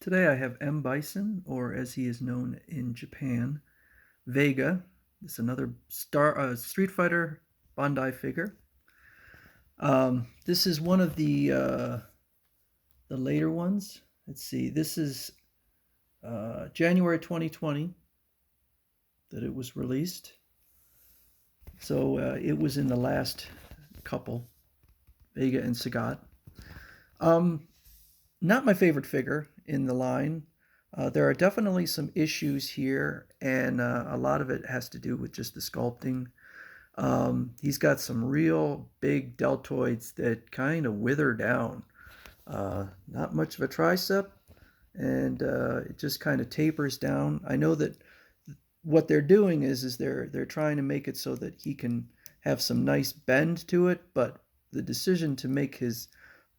Today I have M. Bison, or as he is known in Japan, Vega. This is another Street Fighter Bandai figure. This is one of the later ones. Let's see. This is January 2020 that it was released. So it was in the last couple, Vega and Sagat. Um, Not my favorite figure in the line. There are definitely some issues here, and a lot of it has to do with just the sculpting. He's got some real big deltoids that kind of wither down. Not much of a tricep, and it just kind of tapers down. I know that what they're doing is they're trying to make it so that he can have some nice bend to it, but the decision to make his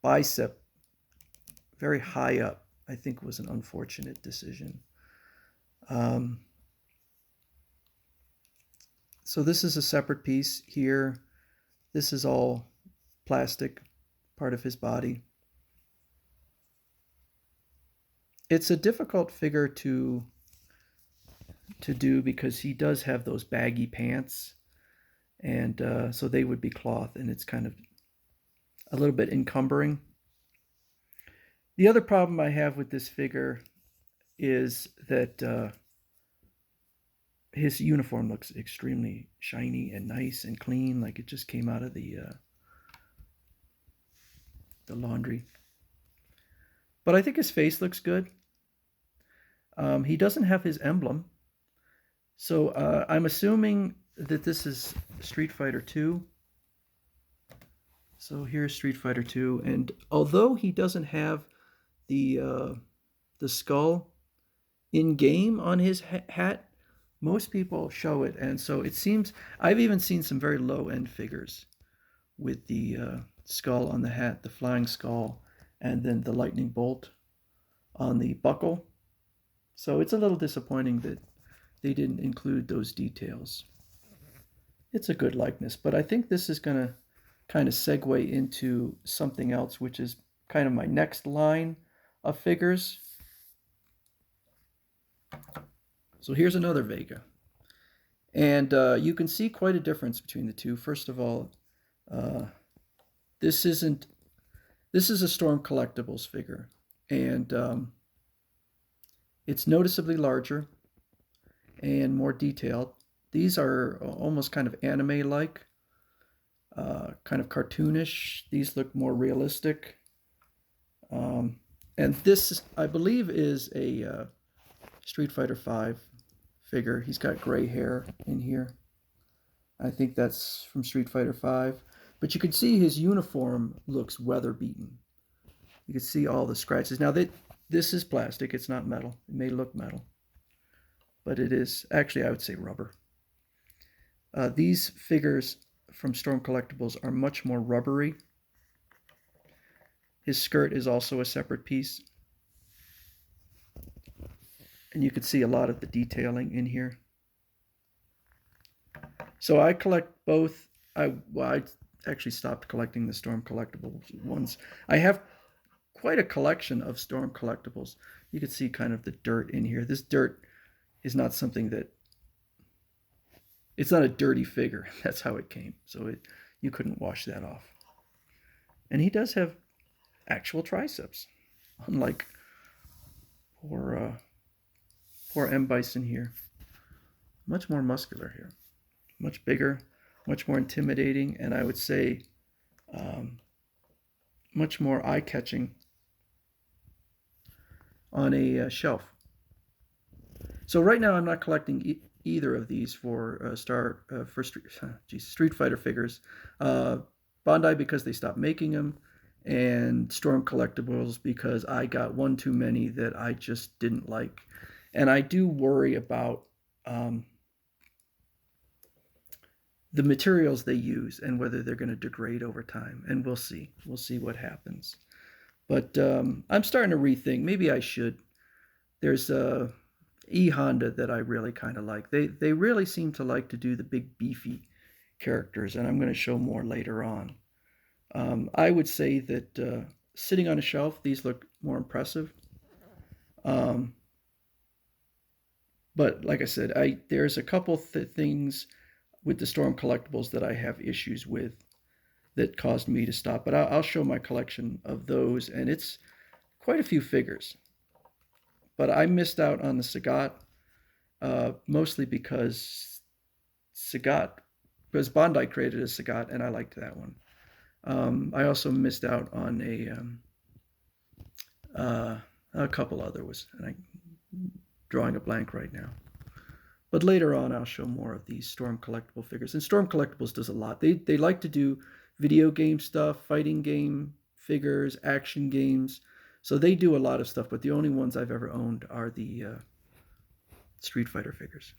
bicep very high up, I think, was an unfortunate decision. Um, so this is a separate piece here. This is all plastic, part of his body. It's a difficult figure to do because he does have those baggy pants, and so they would be cloth, and it's kind of a little bit encumbering. The other problem I have with this figure is that his uniform looks extremely shiny and nice and clean, like it just came out of the laundry. But I think his face looks good. He doesn't have his emblem, so I'm assuming that this is Street Fighter 2. So here's Street Fighter 2, and although he doesn't have the skull in game on his hat, most people show it, and so it seems I've even seen some very low end figures with the skull on the hat, the flying skull, and then the lightning bolt on the buckle. So it's a little disappointing that they didn't include those details. It's a good likeness, but I think this is going to kind of segue into something else, which is kind of my next line of figures. So here's another Vega. And you can see quite a difference between the two. First of all, uh, this is a Storm Collectibles figure, and it's noticeably larger and more detailed. These are almost kind of anime-like, kind of cartoonish. These look more realistic. And this, I believe, is a Street Fighter 5 figure. He's got gray hair in here. I think that's from Street Fighter 5. But you can see his uniform looks weather beaten. You can see all the scratches. Now, this is plastic. It's not metal. It may look metal. But it is, actually, I would say rubber. These figures from Storm Collectibles are much more rubbery. His skirt is also a separate piece. And you can see a lot of the detailing in here. So I collect both. I actually stopped collecting the Storm Collectibles ones. I have quite a collection of Storm Collectibles. You can see kind of the dirt in here. This dirt is not something that, it's not a dirty figure. That's how it came. So you couldn't wash that off. And he does have actual triceps, unlike poor M. Bison here. Much more muscular here, much bigger, much more intimidating, and I would say much more eye-catching on a shelf. So right now I'm not collecting either of these for Street Fighter figures. Bandai, because they stopped making them, and Storm Collectibles because I got one too many that I just didn't like. And I do worry about the materials they use and whether they're going to degrade over time. And we'll see. We'll see what happens. But I'm starting to rethink. Maybe I should. There's E Honda that I really kind of like. They really seem to like to do the big beefy characters, and I'm going to show more later on. I would say that sitting on a shelf, these look more impressive. Um, but like I said, there's a couple things with the Storm collectibles that I have issues with that caused me to stop. But I'll show my collection of those, and it's quite a few figures. But I missed out on the Sagat, mostly Sagat, because Bandai created a Sagat, and I liked that one. I also missed out on a couple other ones, and I'm drawing a blank right now. But later on, I'll show more of these Storm collectible figures. And Storm Collectibles does a lot. They like to do video game stuff, fighting game figures, action games. So they do a lot of stuff. But the only ones I've ever owned are the Street Fighter figures.